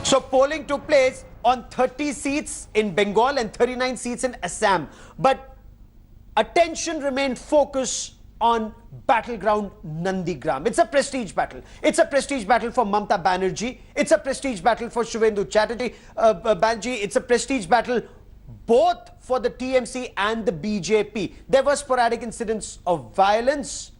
So polling took place on 30 seats in Bengal and 39 seats in Assam. But attention remained focused on battleground Nandigram. It's a prestige battle. It's a prestige battle for Mamata Banerjee. It's a prestige battle for Shuvendu Chatterjee Banerjee. It's a prestige battle both for the TMC and the BJP. There were sporadic incidents of violence,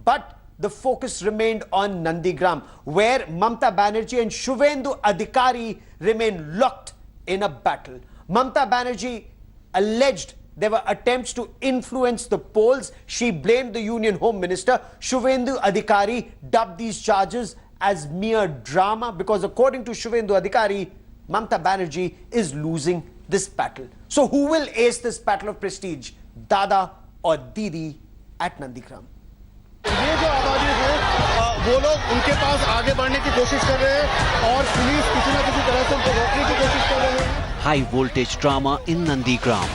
but the focus remained on Nandigram, where Mamata Banerjee and Shuvendu Adhikari remained locked in a battle. Mamata Banerjee alleged there were attempts to influence the polls. She blamed the Union Home Minister. Shuvendu Adhikari dubbed these charges as mere drama because, according to Shuvendu Adhikari, Mamata Banerjee is losing this battle. So who will ace this battle of prestige, Dada or Didi at Nandigram? ये जो आबादी है वो लोग उनके पास आगे बढ़ने की कोशिश कर रहे हैं और पुलिस किसी न किसी तरह से उनको रोकने की कोशिश कर रहे हैं. High voltage drama in Nandigram.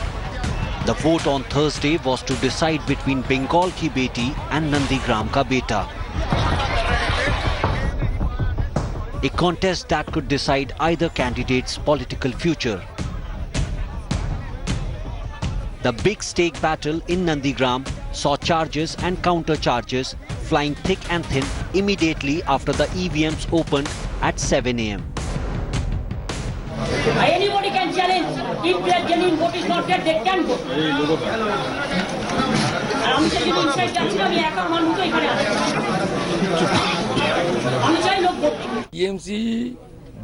The vote on Thursday was to decide between Bengal Ki Beti and Nandigram Ka Beta. A contest that could decide either candidate's political future. The big stake battle in Nandigram saw charges and counter charges flying thick and thin immediately after the EVMs opened at 7 a.m. Anybody can challenge. If their genuine vote is not there, they can vote. আমি যদি inside যাচ্ছি না, আমি একা মানুষ তো এখানে আছি। আমি চাই লোক ভোট। टीएमसी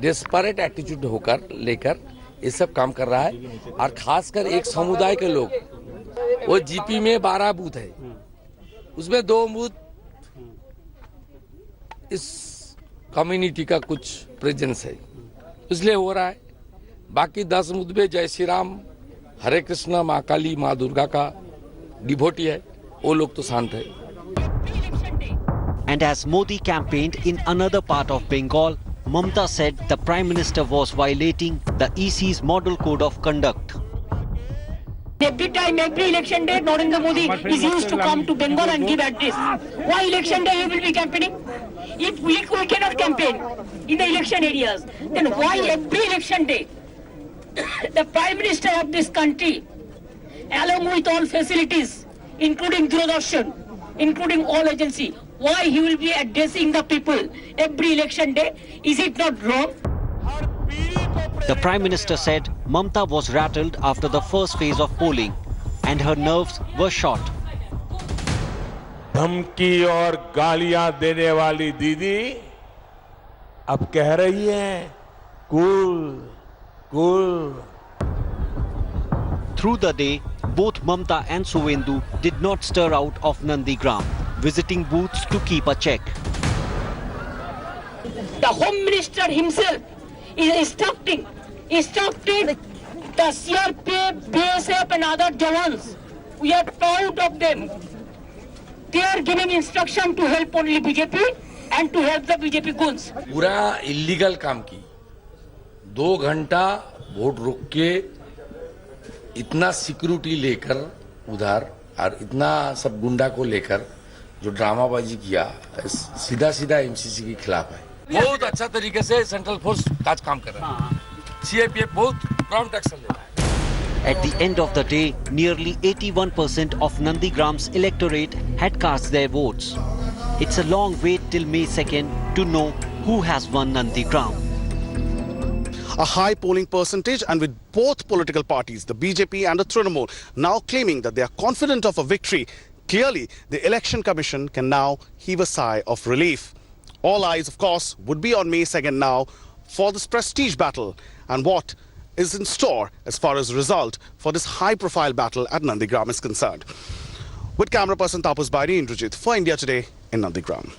डेस्परेट एटीट्यूड होकर लेकर ये सब काम कर रहा है और खासकर एक समुदाय के लोग, वो जीपी में 12 बूथ है, उसमें 2 बूथ इस कम्युनिटी का कुछ प्रेजेंस है, इसलिए हो रहा है. बाकी 10 बूथ में जय श्री राम, हरे कृष्ण, माँ काली, माँ दुर्गा का डिवोटी है, वो लोग तो शांत है. And as Modi campaigned in another part of Bengal, Mamata said the Prime Minister was violating the EC's model code of conduct. Every time, every election day, Narendra Modi is used to come to Bengal and give address. Why election day he will be campaigning? If we cannot campaign in the election areas, then why every election day the Prime Minister of this country, along with all facilities, including Doordarshan, including all agency, why he will be addressing the people every election day? Is it not wrong? The Prime Minister said Mamata was rattled after the first phase of polling and her nerves were shot. धमकी और गालियां देने वाली दीदी अब कह रही है cool cool. Through the day, both Mamata and Shuvendu did not stir out of Nandigram, visiting booths to keep a check. The Home Minister himself is instructing the CRPF, BSF and other Jawans. We are proud of them. They are giving instruction to help only BJP and to help the BJP goons. पूरा illegal काम की 2 घंटा vote रोक के इतना security लेकर उधर और इतना सब गुंडा को लेकर जो ड्रामाबाजी किया, सीधा सीधा एमसीसी के खिलाफ है. बहुत अच्छा तरीके से सेंट्रल फोर्स काज काम कर रहा है. सीआईपीएफ बहुत प्रॉम्प्ट एक्शन ले रहा है. At the end of the day, nearly 81% of Nandigram's electorate had cast their votes. It's a long wait till May 2nd to know who has won Nandigram. A high polling percentage, and with both political parties, the BJP and the Trinamool, now claiming that they are confident of a victory, clearly the Election Commission can now heave a sigh of relief. All eyes, of course, would be on May 2nd now for this prestige battle and what is in store as far as result for this high-profile battle at Nandigram is concerned. With camera person Tapas Bairi, Indrajit for India Today in Nandigram.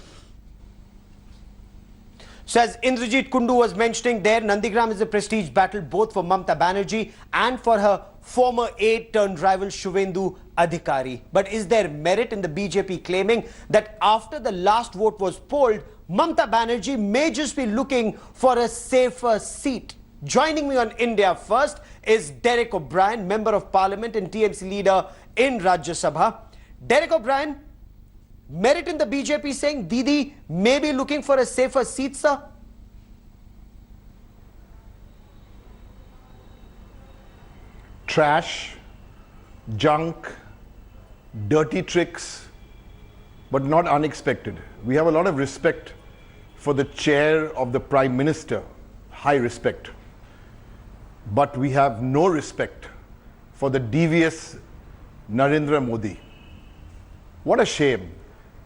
So as Indrajit Kundu was mentioning there, Nandigram is a prestige battle both for Mamata Banerjee and for her former aide-turned-rival Shuvendu Adhikari. But is there merit in the BJP claiming that after the last vote was polled, Mamata Banerjee may just be looking for a safer seat? Joining me on India First is Derek O'Brien, Member of Parliament and TMC leader in Rajya Sabha. Derek O'Brien, merit in the BJP saying Didi may be looking for a safer seat, sir? trash, junk, dirty tricks, but not unexpected. We have a lot of respect for the chair of the Prime Minister, high respect. But we have no respect for the devious Narendra Modi. What a shame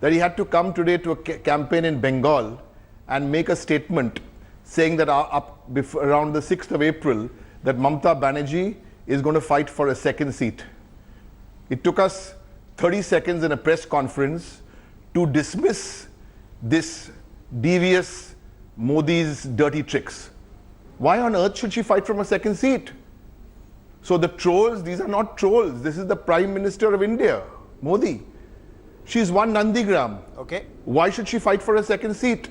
that he had to come today to a campaign in Bengal and make a statement saying that around the 6th of April that Mamata Banerjee is going to fight for a second seat. It took us 30 seconds in a press conference to dismiss this devious Modi's dirty tricks. Why on earth should she fight from a second seat? So the trolls, these are not trolls. This is the Prime Minister of India, Modi. She's won Nandigram. Okay. Why should she fight for a second seat?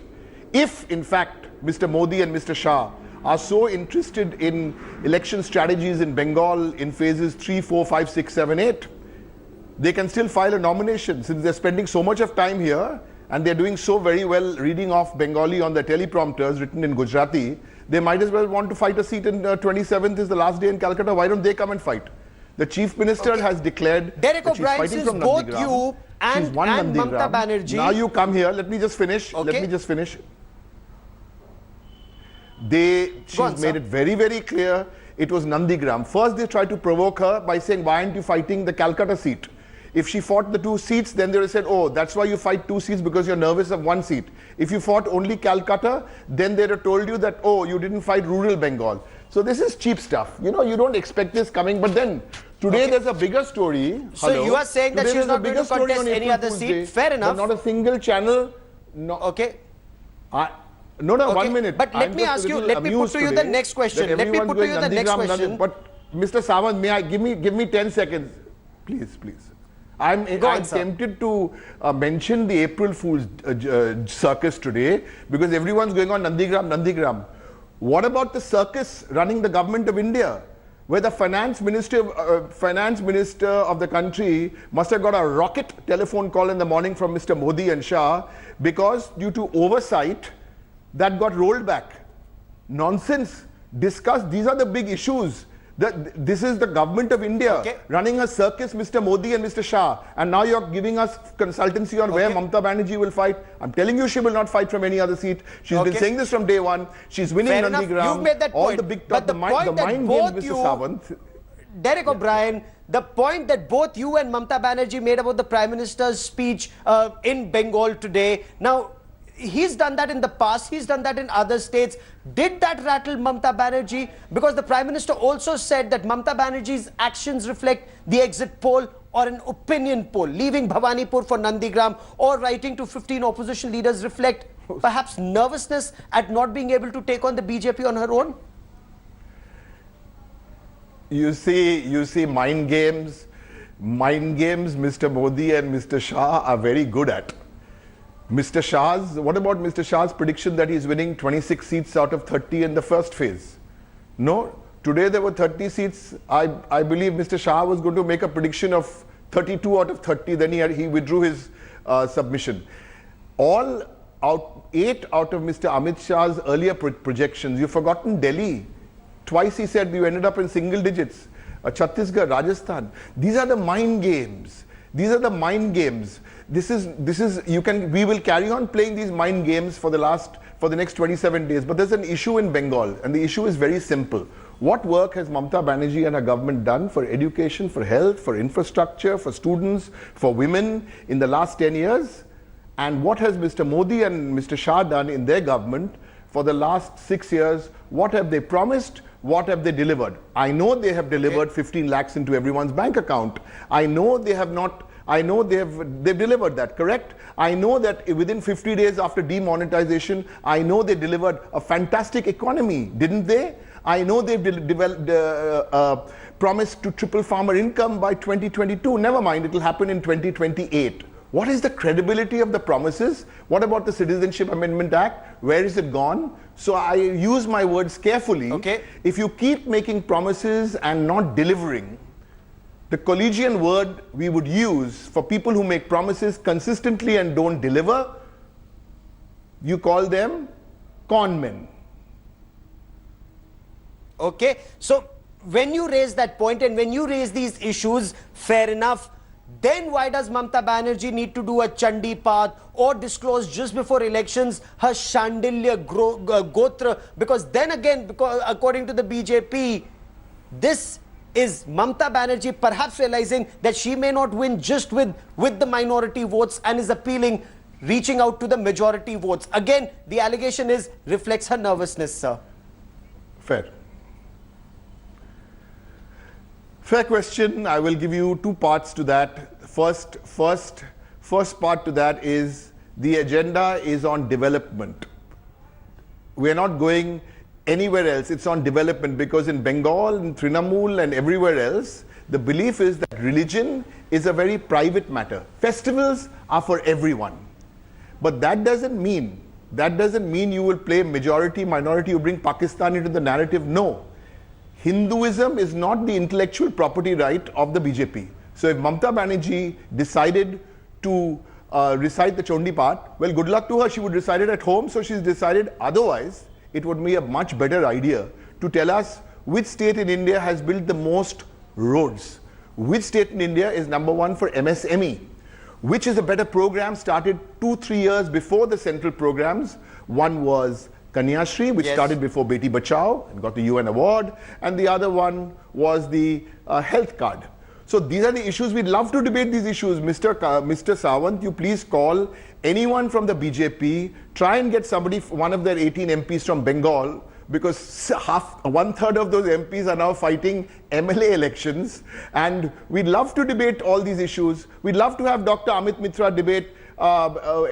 If, in fact, Mr. Modi and Mr. Shah are so interested in election strategies in Bengal in phases 3, 4, 5, 6, 7, 8, they can still file a nomination since they're spending so much of time here and they're doing so very well reading off Bengali on their teleprompters written in Gujarati. They might as well want to fight a seat in 27th is the last day in Calcutta. Why don't they come and fight? The Chief Minister has declared Derek that she's O'Brien fighting says from both Nandigram. you and, She's won and Nandigram. Mamata Banerjee. Now you come here. Let me just finish. Okay. Let me just finish. Go She's on, made sir. it very, very clear it was Nandigram. First, they tried to provoke her by saying, why aren't you fighting the Calcutta seat? If she fought the 2 seats, then they would have said, oh, that's why you fight 2 seats because you're nervous of 1 seat. If you fought only Calcutta, then they'd have told you that, oh, you didn't fight rural Bengal. So this is cheap stuff. You know, you don't expect this coming. But then, today there's a bigger story. So you are saying that Today she's there's a not going bigger to story contest on any April other Fool's seat? Day, Fair but enough. not a single channel. No. Okay. No, Okay, 1 minute. but let I'm me just ask a you- little let me put amused to you the today next question. that Let me everyone's put to you going the next Nandigram, question. But Mr. Sawant, may I give me 10 seconds, please. I'm on, sir. tempted to mention the April Fool's circus today because everyone's going on Nandigram. What about the circus running the government of India, where the finance minister of the country must have got a rocket telephone call in the morning from Mr. Modi and Shah because due to oversight that got rolled back. Nonsense. Discuss. These are the big issues. This is the government of India running a circus, Mr. Modi and Mr. Shah. And now you're giving us consultancy on where Mamata Banerjee will fight. I'm telling you she will not fight from any other seat. She's been saying this from day one. She's winning Fair enough. Nandigram. You've made that All point. the big But talk, the point that mind both games, you- Mr. Sawant. Derek O'Brien, the point that both you and Mamata Banerjee made about the Prime Minister's speech in Bengal today. Now, he's done that in the past. He's done that in other states. Did that rattle Mamata Banerjee? Because the Prime Minister also said that Mamata Banerjee's actions reflect the exit poll or an opinion poll. Leaving Bhawanipur for Nandigram or writing to 15 opposition leaders reflect perhaps nervousness at not being able to take on the BJP on her own? You see mind games. Mind games Mr. Modi and Mr. Shah are very good at. What about Mr. Shah's prediction that he's winning 26 seats out of 30 in the first phase? No, today there were 30 seats. I believe Mr. Shah was going to make a prediction of 32 out of 30, then he withdrew his submission. 8 out of Mr. Amit Shah's earlier projections, you've forgotten Delhi. Twice he said you ended up in single digits. Chhattisgarh, Rajasthan. These are the mind games. These are the mind games. We will carry on playing these mind games for the next 27 days. But there's an issue in Bengal, and the issue is very simple. What work has Mamata Banerjee and her government done for education, for health, for infrastructure, for students, for women in the last 10 years? And what has Mr. Modi and Mr. Shah done in their government for the last 6 years? What have they promised? What have they delivered? I know they have delivered 15 lakhs into everyone's bank account. I know they have not. I know they've delivered that, correct? I know that within 50 days after demonetization, I know they delivered a fantastic economy, didn't they? I know they've promised to triple farmer income by 2022. Never mind, it will happen in 2028. What is the credibility of the promises? What about the Citizenship Amendment Act? Where is it gone? So I use my words carefully. If you keep making promises and not delivering, the collegian word we would use for people who make promises consistently and don't deliver, you call them con men. Okay, so when you raise that point and when you raise these issues, fair enough. Then why does Mamata Banerjee need to do a Chandi path or disclose just before elections her Shandilya Gotra? Because then again, because according to the BJP, this is Mamata Banerjee perhaps realizing that she may not win just with the minority votes and is appealing, reaching out to the majority votes. Again, the allegation is reflects her nervousness, sir. Fair. Fair question. I will give you two parts to that. First part to that is the agenda is on development. We are not going anywhere else. It's on development because in Bengal, in Trinamool and everywhere else, the belief is that religion is a very private matter. Festivals are for everyone. But that doesn't mean you will play majority, minority, you bring Pakistan into the narrative. No. Hinduism is not the intellectual property right of the BJP. So if Mamata Banerjee decided to recite the Chandi Path, well, good luck to her. She would recite it at home. So she's decided. Otherwise, it would be a much better idea to tell us which state in India has built the most roads. Which state in India is number one for MSME. Which is a better program started 2-3 years before the central programs. One was Kanyashri, which started before Beti Bachao and got the UN award, and the other one was the health card. So these are the issues. We'd love to debate these issues. Mr. Sawant, you please call anyone from the BJP, try and get somebody, one of their 18 MPs from Bengal, because one-third of those MPs are now fighting MLA elections, and we'd love to debate all these issues. We'd love to have Dr. Amit Mitra debate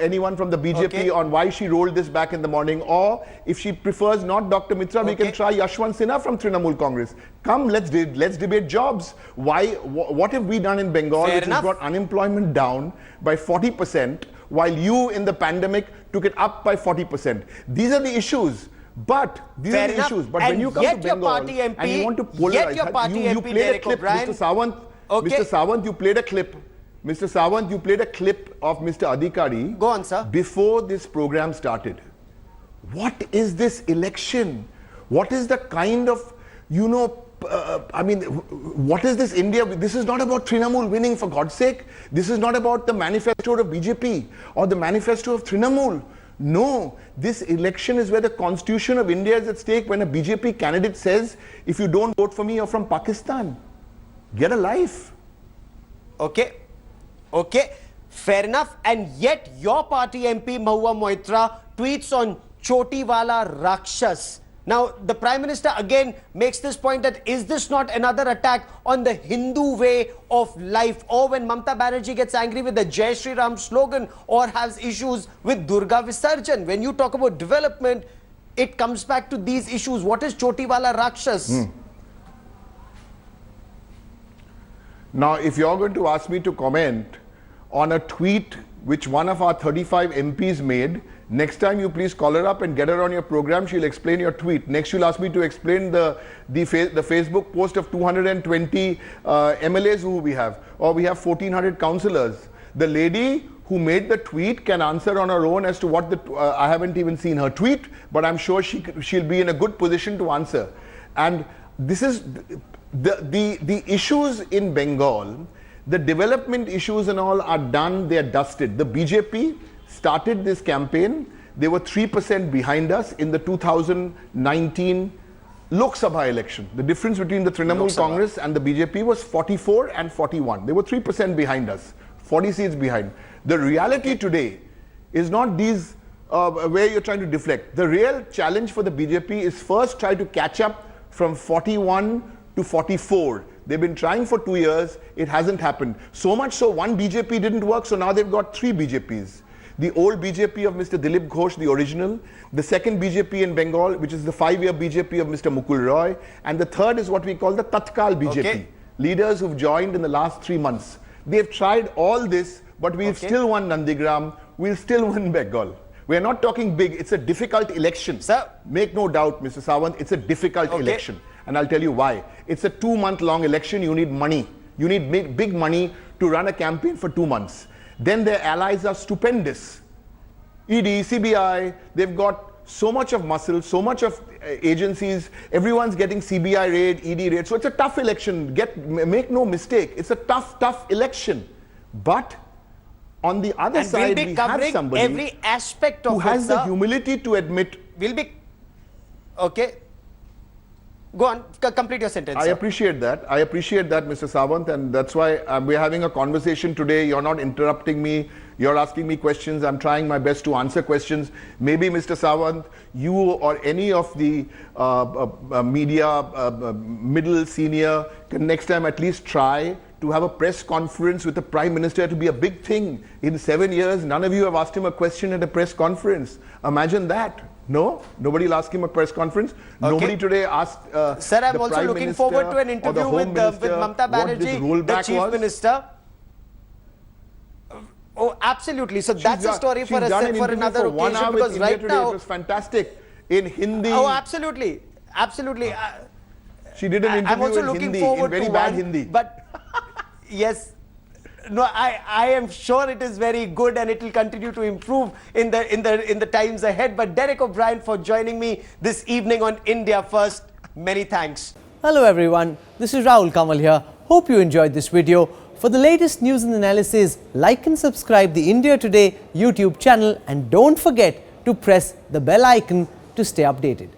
anyone from the BJP on why she rolled this back in the morning, or if she prefers not Dr. Mitra, we can try Yashwant Sinha from Trinamool Congress. Come, let's debate jobs. What have we done in Bengal, which has brought unemployment down by 40%, while you in the pandemic took it up by 40%? These are the issues. But these are the issues. But when you come to Bengal and you want to polarize, you played a clip, Mr. Sawant. Mr. Sawant, you played a clip. Mr. Sawant, you played a clip of Mr. Adhikari. Go on, sir. Before this program started. What is this election? What is the kind of, what is this India? This is not about Trinamool winning, for God's sake. This is not about the manifesto of BJP or the manifesto of Trinamool. No, this election is where the constitution of India is at stake. When a BJP candidate says, if you don't vote for me, you're from Pakistan. Get a life. Okay, fair enough. And yet your party MP Mahua Moitra tweets on Chotiwala Rakshas. Now the Prime Minister again makes this point that is this not another attack on the Hindu way of life? Or when Mamata Banerjee gets angry with the Jai Shri Ram slogan or has issues with Durga Visarjan. When you talk about development, it comes back to these issues. What is Chotiwala Rakshas? Now, if you're going to ask me to comment on a tweet which one of our 35 MPs made, next time you please call her up and get her on your program. She'll explain your tweet. Next, you'll ask me to explain the Facebook post of 220 MLAs who we have, or we have 1400 councillors. The lady who made the tweet can answer on her own as to what I haven't even seen her tweet, but I'm sure she'll be in a good position to answer. And this is the issues in Bengal. The development issues and all are done, they are dusted. The BJP started this campaign. They were 3% behind us in the 2019 Lok Sabha election. The difference between the Trinamool Congress and the BJP was 44 and 41. They were 3% behind us, 40 seats behind. The reality today is not these where you're trying to deflect. The real challenge for the BJP is first try to catch up from 41 to 44. They've been trying for 2 years. It hasn't happened. So much so one BJP didn't work, so now they've got 3 BJPs. The old BJP of Mr. Dilip Ghosh, the original. The second BJP in Bengal, which is the 5-year BJP of Mr. Mukul Roy. And the third is what we call the Tatkal BJP. Leaders who've joined in the last 3 months. They've tried all this, but we've still won Nandigram. We'll still win Bengal. We're not talking big. It's a difficult election. Sir, make no doubt, Mr. Sawant, it's a difficult election. And I'll tell you why. It's a 2-month-long election. You need money. You need big money to run a campaign for 2 months. Then their allies are stupendous. ED, CBI, they've got so much of muscle, so much of agencies. Everyone's getting CBI raid, ED raid. So it's a tough election. Make no mistake. It's a tough election. But on the other And side, we'll be we have covering somebody every aspect of who has it, the sir. humility to admit. We'll be... Okay. Go on, complete your sentence. I sir. appreciate that. I appreciate that, Mr. Sawant, and that's why we're having a conversation today. You're not interrupting me. You're asking me questions. I'm trying my best to answer questions. Maybe, Mr. Sawant, you or any of the media, middle, senior, can next time at least try to have a press conference with the Prime Minister. To be a big thing. In 7 years, none of you have asked him a question at a press conference. Imagine that. No? Nobody will ask him a press conference. Nobody today asked Sir, I'm the also Prime looking Minister forward to an or the interview Home with Minister Mamata what this Banerjee, the rollback Chief was. Minister. Oh, absolutely. So that's a story for another for 1 occasion, hour because with right India Today. now... It was fantastic. In Hindi. Oh, absolutely. Absolutely. She did an I'm interview also in looking Hindi, forward in very to bad one, Hindi. But yes, no, I am sure it is very good and it will continue to improve in the times ahead. But Derek O'Brien for joining me this evening on India First. Many thanks. Hello everyone, this is Rahul Kamal here. Hope you enjoyed this video. For the latest news and analysis, like and subscribe the India Today YouTube channel and don't forget to press the bell icon to stay updated.